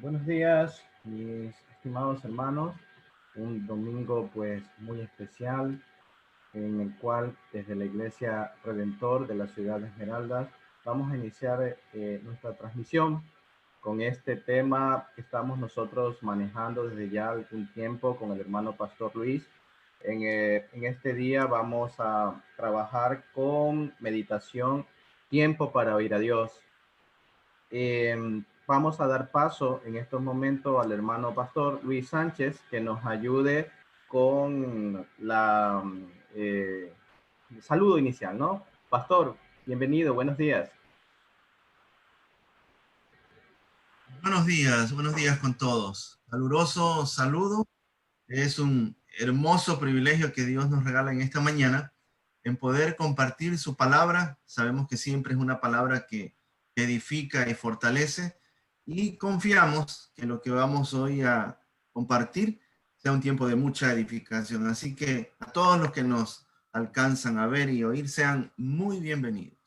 Buenos días, mis estimados hermanos. Un domingo pues muy especial en el cual desde la Iglesia Redentor de la ciudad de Esmeraldas vamos a iniciar nuestra transmisión con este tema que estamos nosotros manejando desde ya algún tiempo con el hermano Pastor Luis. En este día vamos a trabajar con meditación, tiempo para oír a Dios. Vamos a dar paso en estos momentos al hermano pastor Luis Sánchez que nos ayude con la saludo inicial, ¿no? Pastor, bienvenido, buenos días. Buenos días con todos. Caluroso saludo. Es un hermoso privilegio que Dios nos regala en esta mañana en poder compartir su palabra. Sabemos que siempre es una palabra que edifica y fortalece y confiamos que lo que vamos hoy a compartir sea un tiempo de mucha edificación. Así que a todos los que nos alcanzan a ver y oír sean muy bienvenidos.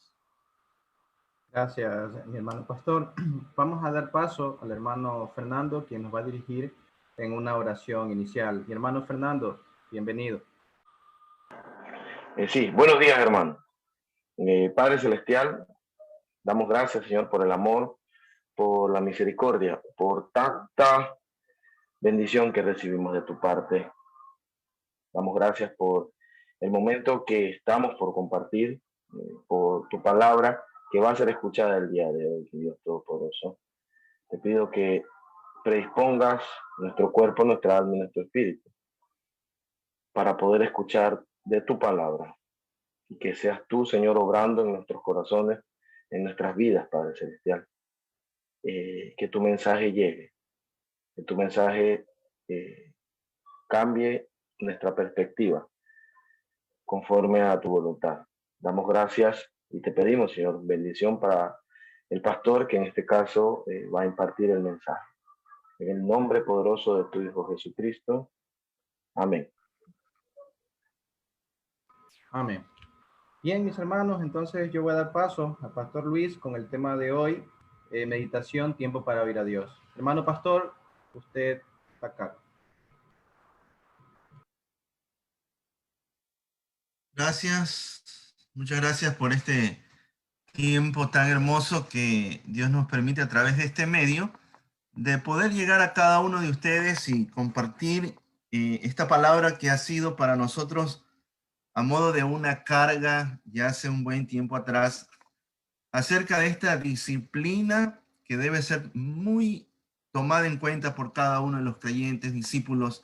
Gracias, mi hermano pastor. Vamos a dar paso al hermano Fernando, quien nos va a dirigir en una oración inicial. Mi hermano Fernando, bienvenido. Sí, buenos días, hermano. Padre Celestial, damos gracias, Señor, por el amor, por la misericordia, por tanta bendición que recibimos de tu parte. Damos gracias por el momento que estamos por compartir, por tu palabra que va a ser escuchada el día de hoy, Dios Todopoderoso. Te pido que predispongas nuestro cuerpo, nuestra alma y nuestro espíritu para poder escuchar de tu palabra y que seas tú, Señor, obrando en nuestros corazones, en nuestras vidas, Padre Celestial. Que tu mensaje llegue, que tu mensaje cambie nuestra perspectiva conforme a tu voluntad. Damos gracias y te pedimos, Señor, bendición para el pastor que en este caso va a impartir el mensaje. En el nombre poderoso de tu Hijo Jesucristo. Amén. Amén. Bien, mis hermanos, entonces yo voy a dar paso al pastor Luis con el tema de hoy, meditación, tiempo para oír a Dios. Hermano pastor, usted está acá. Gracias, muchas gracias por este tiempo tan hermoso que Dios nos permite a través de este medio de poder llegar a cada uno de ustedes y compartir esta palabra que ha sido para nosotros a modo de una carga ya hace un buen tiempo atrás acerca de esta disciplina que debe ser muy tomada en cuenta por cada uno de los creyentes, discípulos,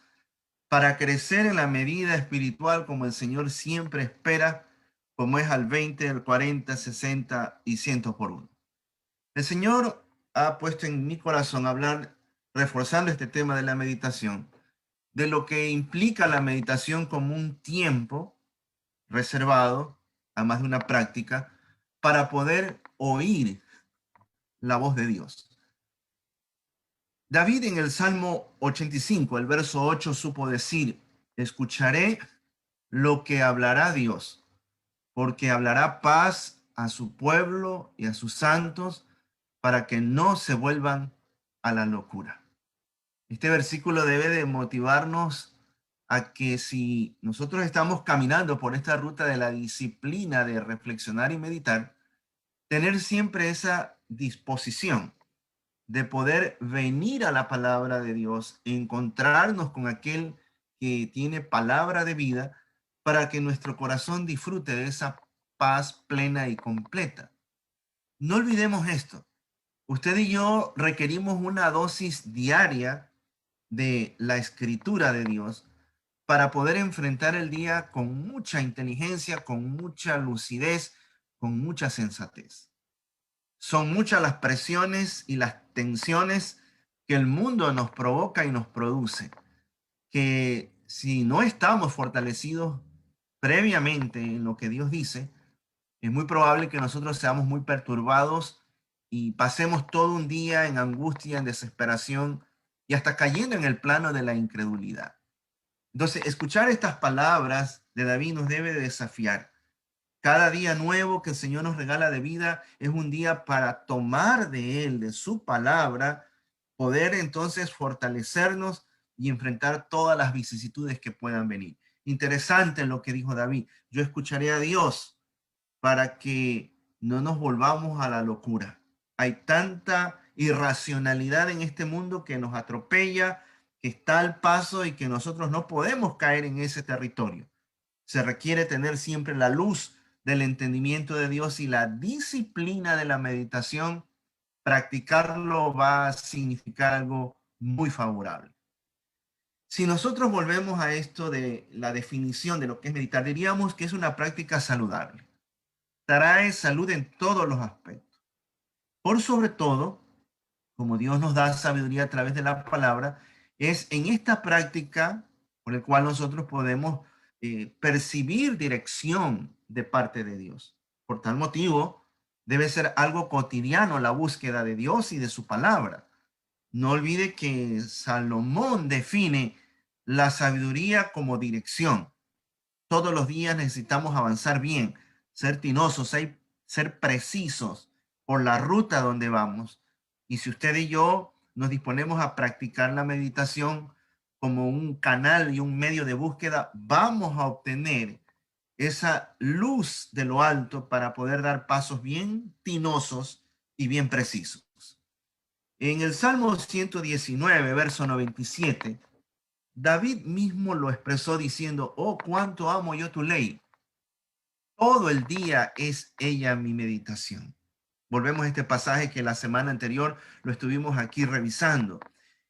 para crecer en la medida espiritual como el Señor siempre espera, como es al 20, al 40, 60 y 100 por uno. El Señor ha puesto en mi corazón hablar, reforzando este tema de la meditación, de lo que implica la meditación como un tiempo reservado, además de una práctica, para poder oír la voz de Dios. David en el Salmo 85, el verso 8, supo decir, escucharé lo que hablará Dios, porque hablará paz a su pueblo y a sus santos para que no se vuelvan a la locura. Este versículo debe de motivarnos a que si nosotros estamos caminando por esta ruta de la disciplina de reflexionar y meditar, tener siempre esa disposición de poder venir a la palabra de Dios, encontrarnos con aquel que tiene palabra de vida para que nuestro corazón disfrute de esa paz plena y completa. No olvidemos esto. Usted y yo requerimos una dosis diaria de la escritura de Dios para poder enfrentar el día con mucha inteligencia, con mucha lucidez, con mucha sensatez. Son muchas las presiones y las tensiones que el mundo nos provoca y nos produce, que si no estamos fortalecidos previamente en lo que Dios dice, es muy probable que nosotros seamos muy perturbados y pasemos todo un día en angustia, en desesperación y hasta cayendo en el plano de la incredulidad. Entonces, escuchar estas palabras de David nos debe desafiar. Cada día nuevo que el Señor nos regala de vida es un día para tomar de Él, de su palabra, poder entonces fortalecernos y enfrentar todas las vicisitudes que puedan venir. Interesante lo que dijo David. Yo escucharé a Dios para que no nos volvamos a la locura. Hay tanta irracionalidad en este mundo que nos atropella, que está al paso y que nosotros no podemos caer en ese territorio. Se requiere tener siempre la luz del entendimiento de Dios y la disciplina de la meditación. Practicarlo va a significar algo muy favorable. Si nosotros volvemos a esto de la definición de lo que es meditar, diríamos que es una práctica saludable. Trae salud en todos los aspectos. Por sobre todo, como Dios nos da sabiduría a través de la palabra, es en esta práctica por el cual nosotros podemos percibir dirección de parte de Dios. Por tal motivo, debe ser algo cotidiano la búsqueda de Dios y de su palabra. No olvide que Salomón define la sabiduría como dirección. Todos los días necesitamos avanzar bien, ser tinosos, ser precisos por la ruta donde vamos. Y si usted y yo nos disponemos a practicar la meditación como un canal y un medio de búsqueda, vamos a obtener esa luz de lo alto para poder dar pasos bien tinosos y bien precisos. En el Salmo 119, verso 97, David mismo lo expresó diciendo, oh, cuánto amo yo tu ley. Todo el día es ella mi meditación. Volvemos a este pasaje que la semana anterior lo estuvimos aquí revisando.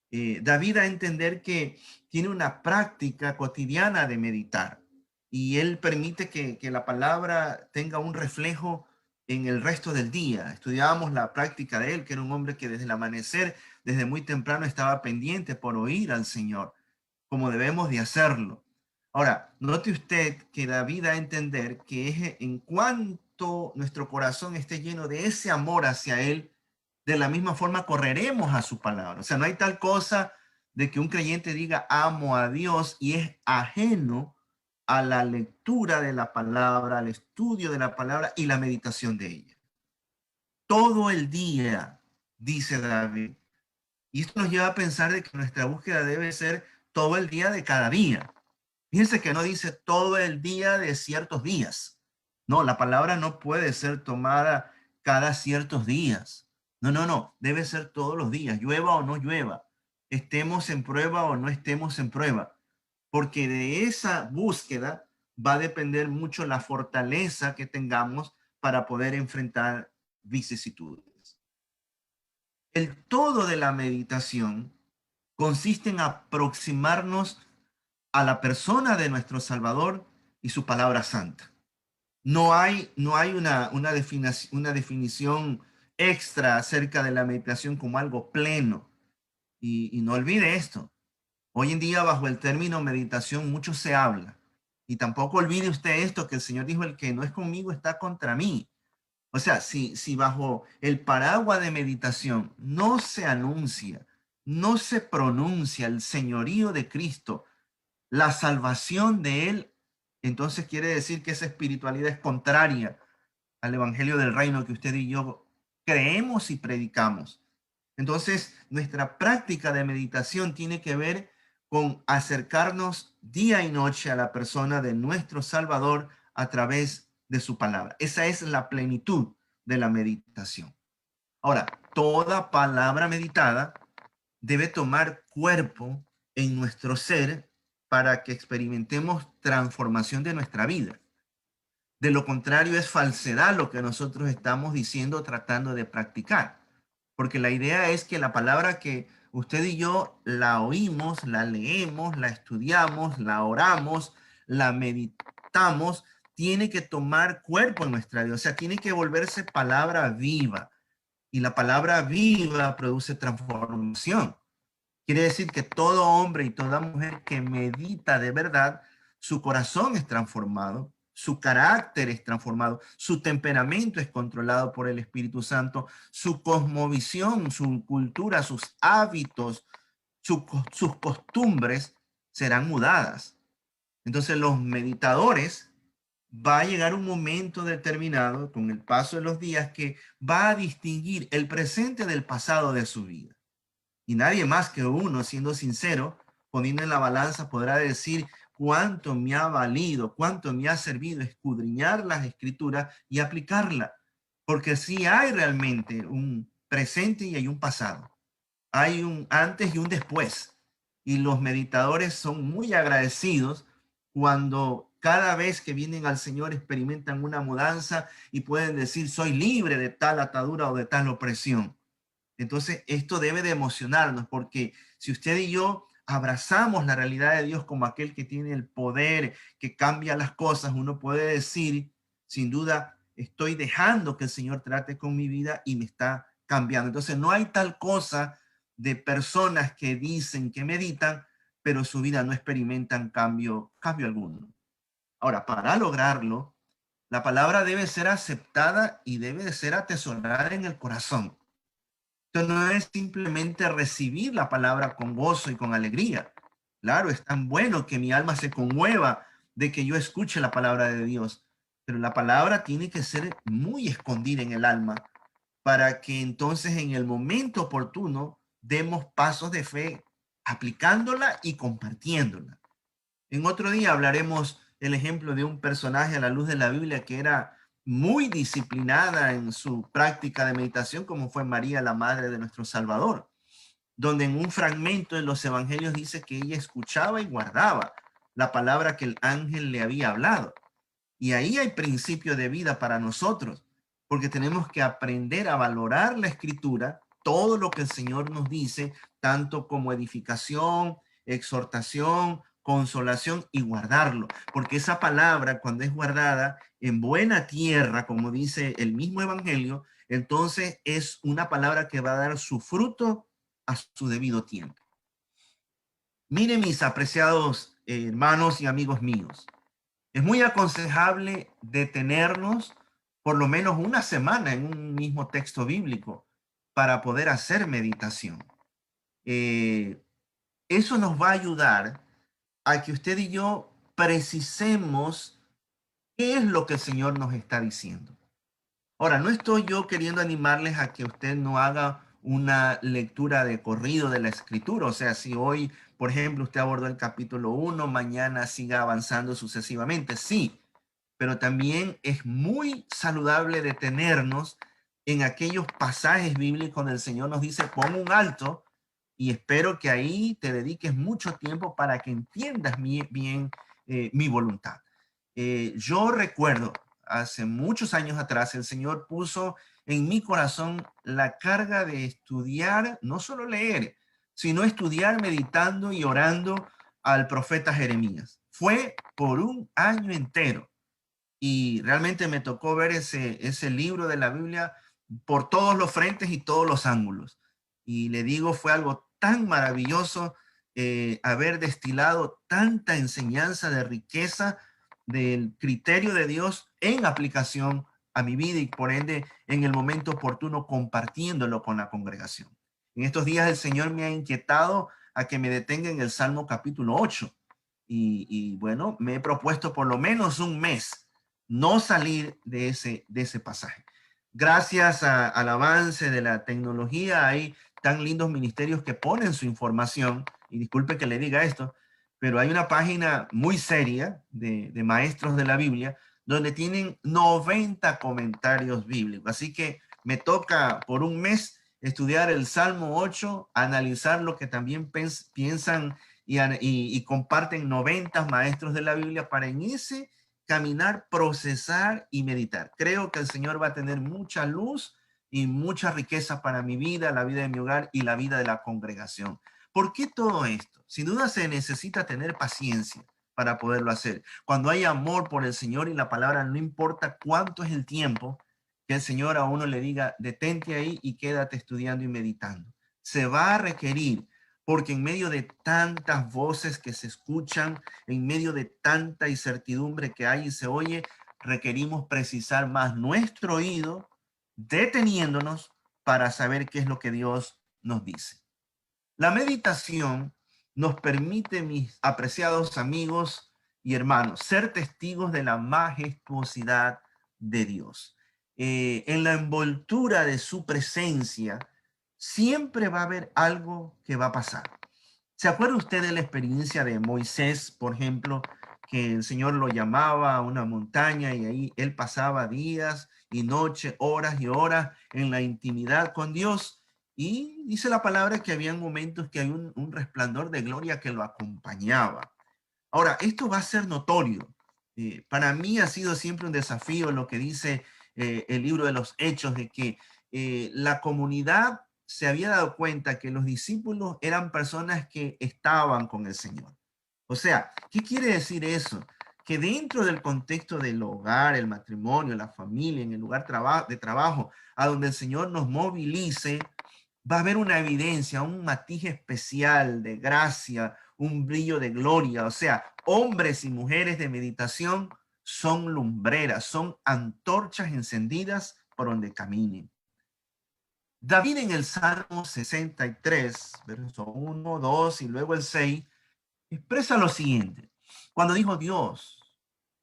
David da a entender que tiene una práctica cotidiana de meditar y él permite que la palabra tenga un reflejo en el resto del día. Estudiábamos la práctica de él, que era un hombre que desde el amanecer, desde muy temprano, estaba pendiente por oír al Señor, como debemos de hacerlo. Ahora, note usted que David da a entender que es en cuanto nuestro corazón esté lleno de ese amor hacia él, de la misma forma correremos a su palabra. O sea, no hay tal cosa de que un creyente diga amo a Dios y es ajeno a la lectura de la palabra, al estudio de la palabra y la meditación de ella. Todo el día, dice David. Y esto nos lleva a pensar de que nuestra búsqueda debe ser todo el día de cada día. Fíjense que no dice todo el día de ciertos días. No, la palabra no puede ser tomada cada ciertos días. No. Debe ser todos los días, llueva o no llueva, estemos en prueba o no estemos en prueba. Porque de esa búsqueda va a depender mucho la fortaleza que tengamos para poder enfrentar vicisitudes. El todo de la meditación consiste en aproximarnos a la persona de nuestro Salvador y su palabra santa. No hay una definición extra acerca de la meditación como algo pleno. Y no olvide esto. Hoy en día, bajo el término meditación, mucho se habla. Y tampoco olvide usted esto, que el Señor dijo, el que no es conmigo está contra mí. O sea, si bajo el paraguas de meditación no se anuncia, no se pronuncia el señorío de Cristo, la salvación de Él, entonces quiere decir que esa espiritualidad es contraria al evangelio del reino que usted y yo creemos y predicamos. Entonces, nuestra práctica de meditación tiene que ver con acercarnos día y noche a la persona de nuestro Salvador a través de su palabra. Esa es la plenitud de la meditación. Ahora, toda palabra meditada debe tomar cuerpo en nuestro ser para que experimentemos transformación de nuestra vida. De lo contrario, es falsedad lo que nosotros estamos diciendo, tratando de practicar. Porque la idea es que la palabra que usted y yo la oímos, la leemos, la estudiamos, la oramos, la meditamos, tiene que tomar cuerpo en nuestra vida. O sea, tiene que volverse palabra viva. Y la palabra viva produce transformación. Quiere decir que todo hombre y toda mujer que medita de verdad, su corazón es transformado, su carácter es transformado, su temperamento es controlado por el Espíritu Santo, su cosmovisión, su cultura, sus hábitos, sus costumbres serán mudadas. Entonces los meditadores, va a llegar un momento determinado con el paso de los días que va a distinguir el presente del pasado de su vida. Y nadie más que uno, siendo sincero, poniendo en la balanza, podrá decir cuánto me ha valido, cuánto me ha servido escudriñar las escrituras y aplicarla. Porque sí hay realmente un presente y hay un pasado. Hay un antes y un después. Y los meditadores son muy agradecidos cuando cada vez que vienen al Señor experimentan una mudanza y pueden decir, soy libre de tal atadura o de tal opresión. Entonces, esto debe de emocionarnos porque si usted y yo abrazamos la realidad de Dios como aquel que tiene el poder, que cambia las cosas, uno puede decir, sin duda, estoy dejando que el Señor trate con mi vida y me está cambiando. Entonces, no hay tal cosa de personas que dicen que meditan, pero su vida no experimentan cambio alguno. Ahora, para lograrlo, la palabra debe ser aceptada y debe de ser atesorada en el corazón. Esto no es simplemente recibir la palabra con gozo y con alegría. Claro, es tan bueno que mi alma se conmueva de que yo escuche la palabra de Dios, pero la palabra tiene que ser muy escondida en el alma para que entonces en el momento oportuno demos pasos de fe aplicándola y compartiéndola. En otro día hablaremos el ejemplo de un personaje a la luz de la Biblia que era muy disciplinada en su práctica de meditación, como fue María, la madre de nuestro Salvador, donde en un fragmento de los evangelios dice que ella escuchaba y guardaba la palabra que el ángel le había hablado. Y ahí hay principio de vida para nosotros, porque tenemos que aprender a valorar la escritura, todo lo que el Señor nos dice, tanto como edificación, exhortación, consolación y guardarlo, porque esa palabra cuando es guardada en buena tierra, como dice el mismo evangelio, entonces es una palabra que va a dar su fruto a su debido tiempo. Miren mis apreciados hermanos y amigos míos, es muy aconsejable detenernos por lo menos una semana en un mismo texto bíblico para poder hacer meditación. Eso nos va a ayudar a que usted y yo precisemos qué es lo que el Señor nos está diciendo. Ahora, no estoy yo queriendo animarles a que usted no haga una lectura de corrido de la escritura. O sea, si hoy, por ejemplo, usted abordó el capítulo 1, mañana siga avanzando sucesivamente. Sí, pero también es muy saludable detenernos en aquellos pasajes bíblicos donde el Señor nos dice, pon un alto y espero que ahí te dediques mucho tiempo para que entiendas bien mi voluntad. Yo recuerdo hace muchos años atrás, el Señor puso en mi corazón la carga de estudiar, no solo leer, sino estudiar meditando y orando al profeta Jeremías. Fue por un año entero y realmente me tocó ver ese libro de la Biblia por todos los frentes y todos los ángulos. Y le digo, fue algo tan maravilloso haber destilado tanta enseñanza de riqueza del criterio de Dios en aplicación a mi vida y por ende en el momento oportuno compartiéndolo con la congregación. En estos días el Señor me ha inquietado a que me detenga en el Salmo capítulo 8 y bueno, me he propuesto por lo menos un mes no salir de ese pasaje. Gracias al avance de la tecnología, hay tan lindos ministerios que ponen su información, y disculpe que le diga esto, pero hay una página muy seria de maestros de la Biblia donde tienen 90 comentarios bíblicos. Así que me toca por un mes estudiar el Salmo 8, analizar lo que también piensan y comparten 90 maestros de la Biblia para en ese caminar, procesar y meditar. Creo que el Señor va a tener mucha luz y mucha riqueza para mi vida, la vida de mi hogar y la vida de la congregación. ¿Por qué todo esto? Sin duda se necesita tener paciencia para poderlo hacer. Cuando hay amor por el Señor y la palabra, no importa cuánto es el tiempo, que el Señor a uno le diga, detente ahí y quédate estudiando y meditando. Se va a requerir, porque en medio de tantas voces que se escuchan, en medio de tanta incertidumbre que hay y se oye, requerimos precisar más nuestro oído, deteniéndonos para saber qué es lo que Dios nos dice. La meditación nos permite, mis apreciados amigos y hermanos, ser testigos de la majestuosidad de Dios. En la envoltura de su presencia, siempre va a haber algo que va a pasar. ¿Se acuerda usted de la experiencia de Moisés, por ejemplo, que el Señor lo llamaba a una montaña y ahí él pasaba días y noches, horas y horas en la intimidad con Dios? Y dice la palabra que había momentos que hay un resplandor de gloria que lo acompañaba. Ahora, esto va a ser notorio. Para mí ha sido siempre un desafío lo que dice el libro de los Hechos, de que la comunidad se había dado cuenta que los discípulos eran personas que estaban con el Señor. O sea, ¿qué quiere decir eso? Que dentro del contexto del hogar, el matrimonio, la familia, en el lugar de trabajo, a donde el Señor nos movilice, va a haber una evidencia, un matiz especial de gracia, un brillo de gloria. O sea, hombres y mujeres de meditación son lumbreras, son antorchas encendidas por donde caminen. David en el Salmo 63, verso 1, 2 y luego el 6, expresa lo siguiente. Cuando dijo Dios,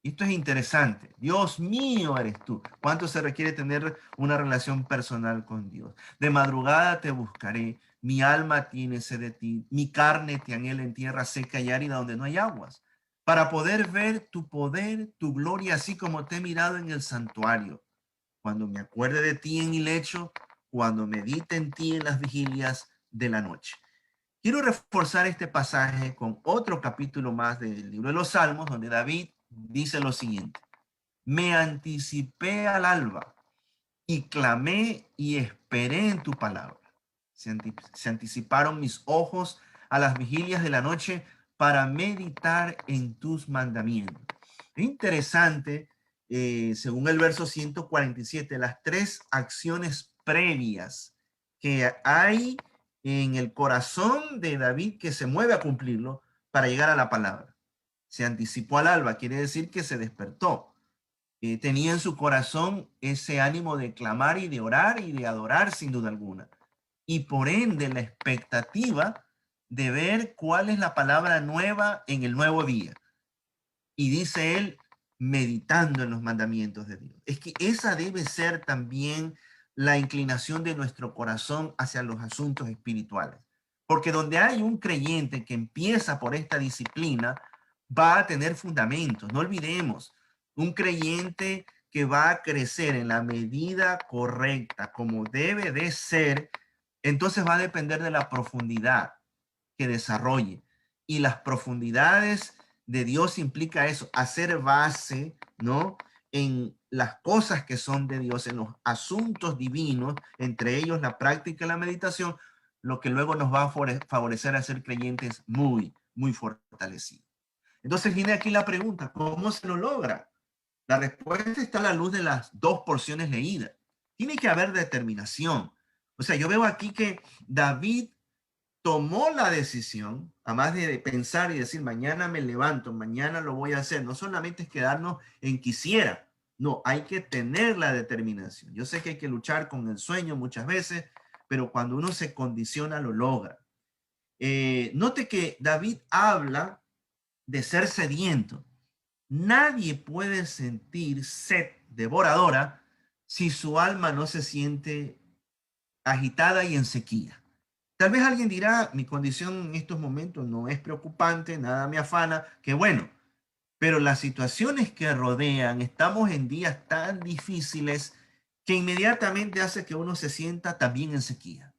y esto es interesante, Dios mío eres tú. ¿Cuánto se requiere tener una relación personal con Dios? De madrugada te buscaré, mi alma tiene sed de ti, mi carne te anhela en tierra seca y árida donde no hay aguas, para poder ver tu poder, tu gloria, así como te he mirado en el santuario. Cuando me acuerde de ti en mi lecho, cuando medite en ti en las vigilias de la noche. Quiero reforzar este pasaje con otro capítulo más del libro de los Salmos, donde David dice lo siguiente: me anticipé al alba y clamé y esperé en tu palabra. Se anticiparon mis ojos a las vigilias de la noche para meditar en tus mandamientos. Es interesante, según el verso 147, las tres acciones previas que hay en el corazón de David que se mueve a cumplirlo para llegar a la palabra. Se anticipó al alba, quiere decir que se despertó. Tenía en su corazón ese ánimo de clamar y de orar y de adorar sin duda alguna. Y por ende la expectativa de ver cuál es la palabra nueva en el nuevo día. Y dice él, meditando en los mandamientos de Dios. Es que esa debe ser también la inclinación de nuestro corazón hacia los asuntos espirituales. Porque donde hay un creyente que empieza por esta disciplina, va a tener fundamentos. No olvidemos, un creyente que va a crecer en la medida correcta, como debe de ser, entonces va a depender de la profundidad que desarrolle. Y las profundidades de Dios implica eso, hacer base, ¿no? En las cosas que son de Dios, en los asuntos divinos, entre ellos la práctica y la meditación, lo que luego nos va a favorecer a ser creyentes muy, muy fortalecidos. Entonces viene aquí la pregunta, ¿cómo se lo logra? La respuesta está a la luz de las dos porciones leídas. Tiene que haber determinación. O sea, yo veo aquí que David tomó la decisión, además de pensar y decir, mañana me levanto, mañana lo voy a hacer. No solamente es quedarnos en quisiera, no, hay que tener la determinación. Yo sé que hay que luchar con el sueño muchas veces, pero cuando uno se condiciona, lo logra. Note que David habla de ser sediento. Nadie puede sentir sed devoradora si su alma no se siente agitada y en sequía. Tal vez alguien dirá, mi condición en estos momentos no es preocupante, nada me afana, qué bueno, pero las situaciones que rodean, estamos en días tan difíciles que inmediatamente hace que uno se sienta también en sequía.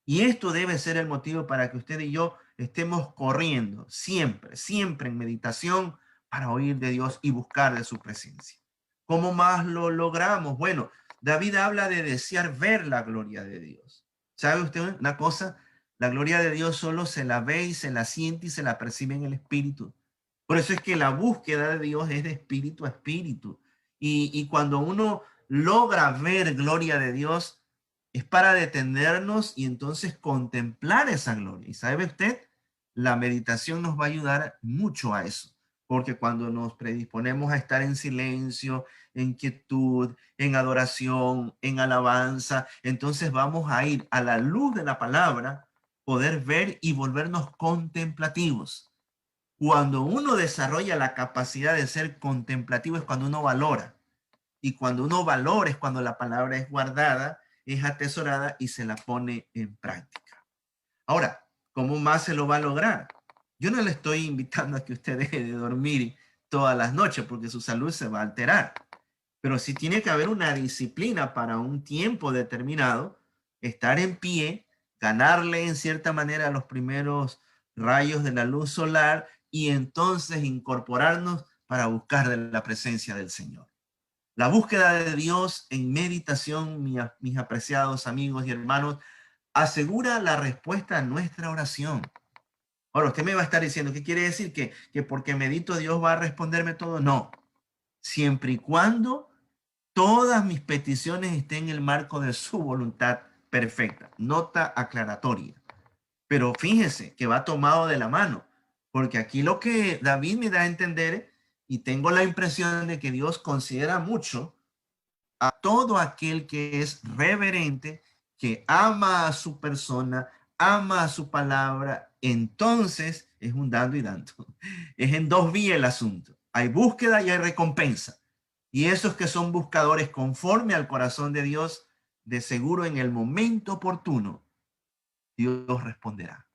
Y esto debe ser el motivo para que usted y yo estemos corriendo siempre, siempre en meditación para oír de Dios y buscar de su presencia. ¿Cómo más lo logramos? Bueno, David habla de desear ver la gloria de Dios. ¿Sabe usted una cosa? La gloria de Dios solo se la ve y se la siente y se la percibe en el espíritu. Por eso es que la búsqueda de Dios es de espíritu a espíritu. Y cuando uno logra ver gloria de Dios, es para detenernos y entonces contemplar esa gloria. Y sabe usted, la meditación nos va a ayudar mucho a eso. Porque cuando nos predisponemos a estar en silencio, en quietud, en adoración, en alabanza, entonces vamos a ir a la luz de la palabra, poder ver y volvernos contemplativos. Cuando uno desarrolla la capacidad de ser contemplativo es cuando uno valora. Y cuando uno valora es cuando la palabra es guardada es atesorada y se la pone en práctica. Ahora, ¿cómo más se lo va a lograr? Yo no le estoy invitando a que usted deje de dormir todas las noches porque su salud se va a alterar. Pero sí tiene que haber una disciplina para un tiempo determinado, estar en pie, ganarle en cierta manera a los primeros rayos de la luz solar y entonces incorporarnos para buscar de la presencia del Señor. La búsqueda de Dios en meditación, mis apreciados amigos y hermanos, asegura la respuesta a nuestra oración. Ahora, usted me va a estar diciendo, ¿qué quiere decir? ¿Que porque medito Dios va a responderme todo? No, siempre y cuando todas mis peticiones estén en el marco de su voluntad perfecta. Nota aclaratoria. Pero fíjese que va tomado de la mano, porque aquí lo que David me da a entender, y tengo la impresión de que Dios considera mucho a todo aquel que es reverente, que ama a su persona, ama a su palabra, entonces es un dando y dando. Es en dos vías el asunto. Hay búsqueda y hay recompensa. Y esos que son buscadores conforme al corazón de Dios, de seguro en el momento oportuno, Dios responderá.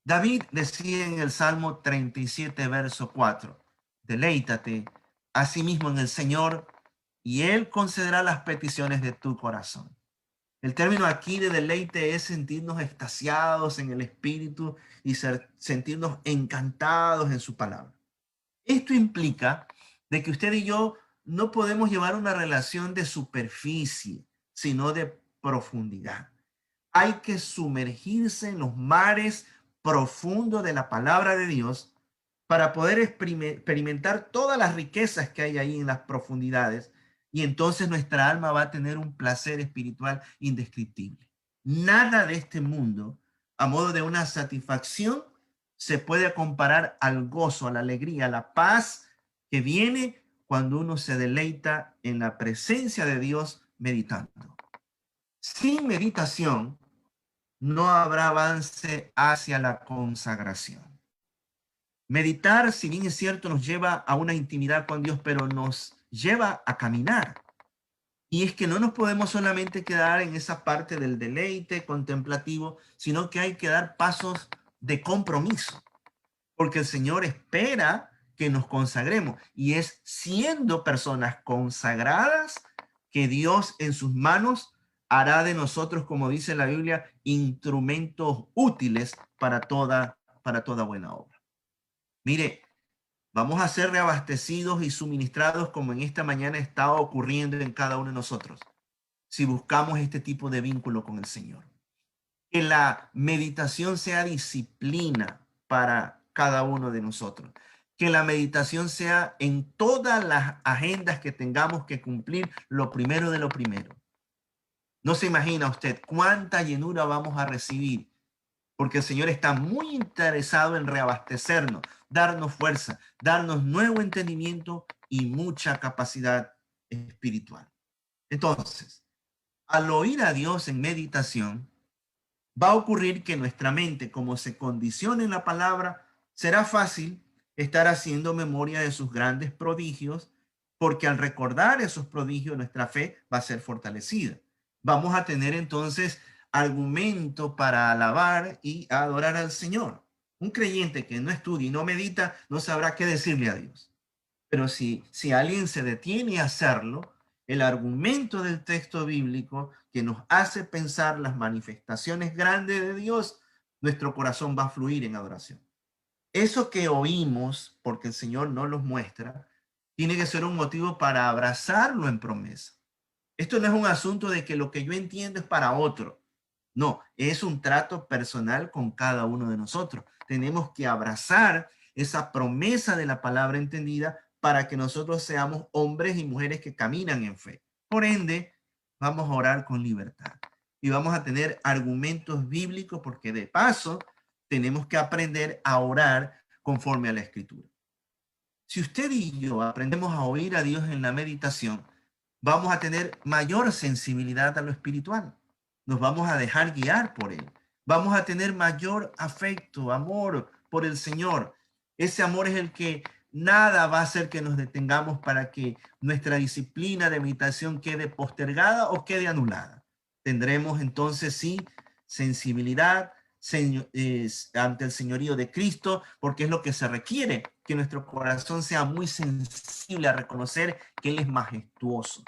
David decía en el Salmo 37, verso 4, deleítate asimismo en el Señor y Él concederá las peticiones de tu corazón. El término aquí de deleite es sentirnos extasiados en el espíritu y sentirnos encantados en su palabra. Esto implica de que usted y yo no podemos llevar una relación de superficie, sino de profundidad. Hay que sumergirse en los mares profundos de la palabra de Dios para poder experimentar todas las riquezas que hay ahí en las profundidades, y entonces nuestra alma va a tener un placer espiritual indescriptible. Nada de este mundo, a modo de una satisfacción, se puede comparar al gozo, a la alegría, a la paz que viene cuando uno se deleita en la presencia de Dios meditando. Sin meditación, no habrá avance hacia la consagración. Meditar, si bien es cierto, nos lleva a una intimidad con Dios, pero nos lleva a caminar. Y es que no nos podemos solamente quedar en esa parte del deleite contemplativo, sino que hay que dar pasos de compromiso, porque el Señor espera que nos consagremos y es siendo personas consagradas que Dios en sus manos hará de nosotros, como dice la Biblia, instrumentos útiles para toda buena obra. Mire, vamos a ser reabastecidos y suministrados como en esta mañana está ocurriendo en cada uno de nosotros, si buscamos este tipo de vínculo con el Señor. Que la meditación sea disciplina para cada uno de nosotros. Que la meditación sea en todas las agendas que tengamos que cumplir lo primero de lo primero. No se imagina usted cuánta llenura vamos a recibir, porque el Señor está muy interesado en reabastecernos, darnos fuerza, darnos nuevo entendimiento y mucha capacidad espiritual. Entonces, al oír a Dios en meditación, va a ocurrir que nuestra mente, como se condiciona en la palabra, será fácil estar haciendo memoria de sus grandes prodigios, porque al recordar esos prodigios, nuestra fe va a ser fortalecida. Vamos a tener entonces argumento para alabar y adorar al Señor. Un creyente que no estudia y no medita no sabrá qué decirle a Dios. Pero si alguien se detiene a hacerlo, el argumento del texto bíblico que nos hace pensar las manifestaciones grandes de Dios, nuestro corazón va a fluir en adoración. Eso que oímos, porque el Señor no los muestra, tiene que ser un motivo para abrazarlo en promesa. Esto no es un asunto de que lo que yo entiendo es para otro. No, es un trato personal con cada uno de nosotros. Tenemos que abrazar esa promesa de la palabra entendida para que nosotros seamos hombres y mujeres que caminan en fe. Por ende, vamos a orar con libertad y vamos a tener argumentos bíblicos, porque de paso tenemos que aprender a orar conforme a la Escritura. Si usted y yo aprendemos a oír a Dios en la meditación, vamos a tener mayor sensibilidad a lo espiritual. Nos vamos a dejar guiar por Él. Vamos a tener mayor afecto, amor por el Señor. Ese amor es el que nada va a hacer que nos detengamos para que nuestra disciplina de meditación quede postergada o quede anulada. Tendremos entonces, sí, sensibilidad ante el señorío de Cristo, porque es lo que se requiere, que nuestro corazón sea muy sensible a reconocer que Él es majestuoso.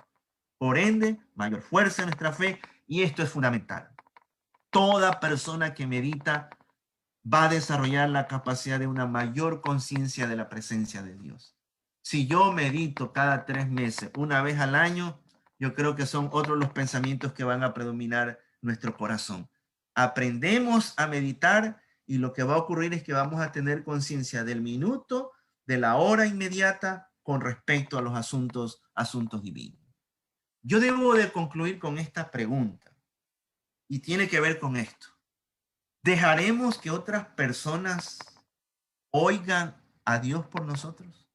Por ende, mayor fuerza en nuestra fe, y esto es fundamental. Toda persona que medita va a desarrollar la capacidad de una mayor conciencia de la presencia de Dios. Si yo medito cada 3 meses, una vez al año, yo creo que son otros los pensamientos que van a predominar nuestro corazón. Aprendemos a meditar y lo que va a ocurrir es que vamos a tener conciencia del minuto, de la hora inmediata con respecto a los asuntos divinos. Yo debo de concluir con esta pregunta y tiene que ver con esto. ¿Dejaremos que otras personas oigan a Dios por nosotros?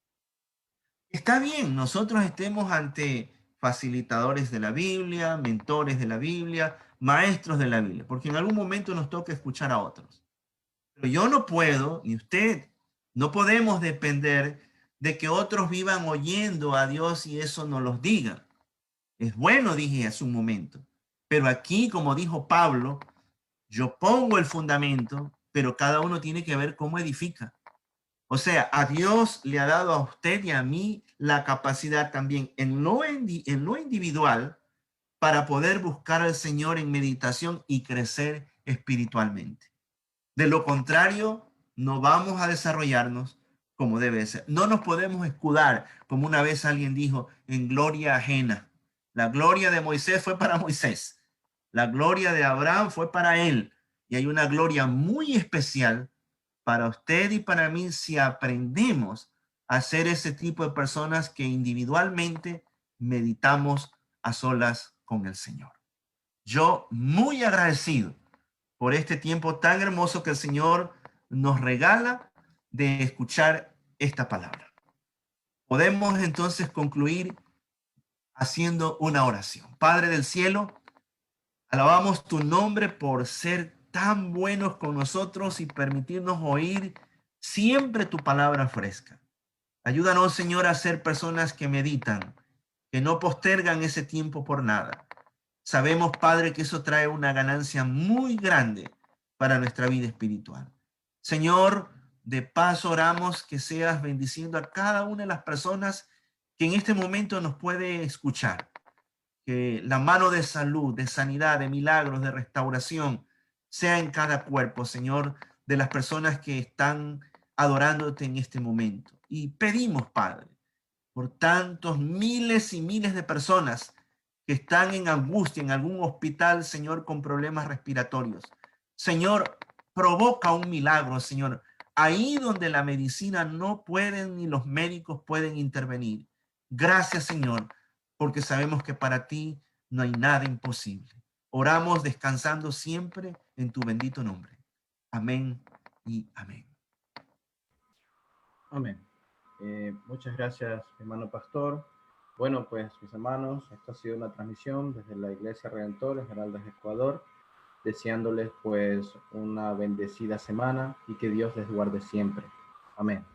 Está bien, nosotros estemos ante facilitadores de la Biblia, mentores de la Biblia, maestros de la Biblia, porque en algún momento nos toca escuchar a otros. Pero yo no puedo, y usted, no podemos depender de que otros vivan oyendo a Dios y eso nos los diga. Es bueno, dije hace un momento, pero aquí, como dijo Pablo, yo pongo el fundamento, pero cada uno tiene que ver cómo edifica. O sea, a Dios le ha dado a usted y a mí la capacidad también en lo individual para poder buscar al Señor en meditación y crecer espiritualmente. De lo contrario, no vamos a desarrollarnos como debe ser. No nos podemos escudar, como una vez alguien dijo, en gloria ajena. La gloria de Moisés fue para Moisés. La gloria de Abraham fue para él. Y hay una gloria muy especial para usted y para mí si aprendemos a ser ese tipo de personas que individualmente meditamos a solas con el Señor. Yo muy agradecido por este tiempo tan hermoso que el Señor nos regala de escuchar esta palabra. Podemos entonces concluir haciendo una oración. Padre del cielo, alabamos tu nombre por ser tan buenos con nosotros y permitirnos oír siempre tu palabra fresca. Ayúdanos, Señor, a ser personas que meditan, que no postergan ese tiempo por nada. Sabemos, Padre, que eso trae una ganancia muy grande para nuestra vida espiritual. Señor, de paso oramos que seas bendiciendo a cada una de las personas que en este momento nos puede escuchar. Que la mano de salud, de sanidad, de milagros, de restauración sea en cada cuerpo, Señor, de las personas que están adorándote en este momento. Y pedimos, Padre, por tantos miles y miles de personas que están en angustia en algún hospital, Señor, con problemas respiratorios. Señor, provoca un milagro, Señor, ahí donde la medicina no puede ni los médicos pueden intervenir. Gracias, Señor, porque sabemos que para ti no hay nada imposible. Oramos descansando siempre en tu bendito nombre. Amén y amén. Amén. Muchas gracias, hermano pastor. Bueno, pues mis hermanos, esta ha sido una transmisión desde la Iglesia Redentor Esmeraldas, Ecuador, deseándoles pues una bendecida semana y que Dios les guarde siempre. Amén.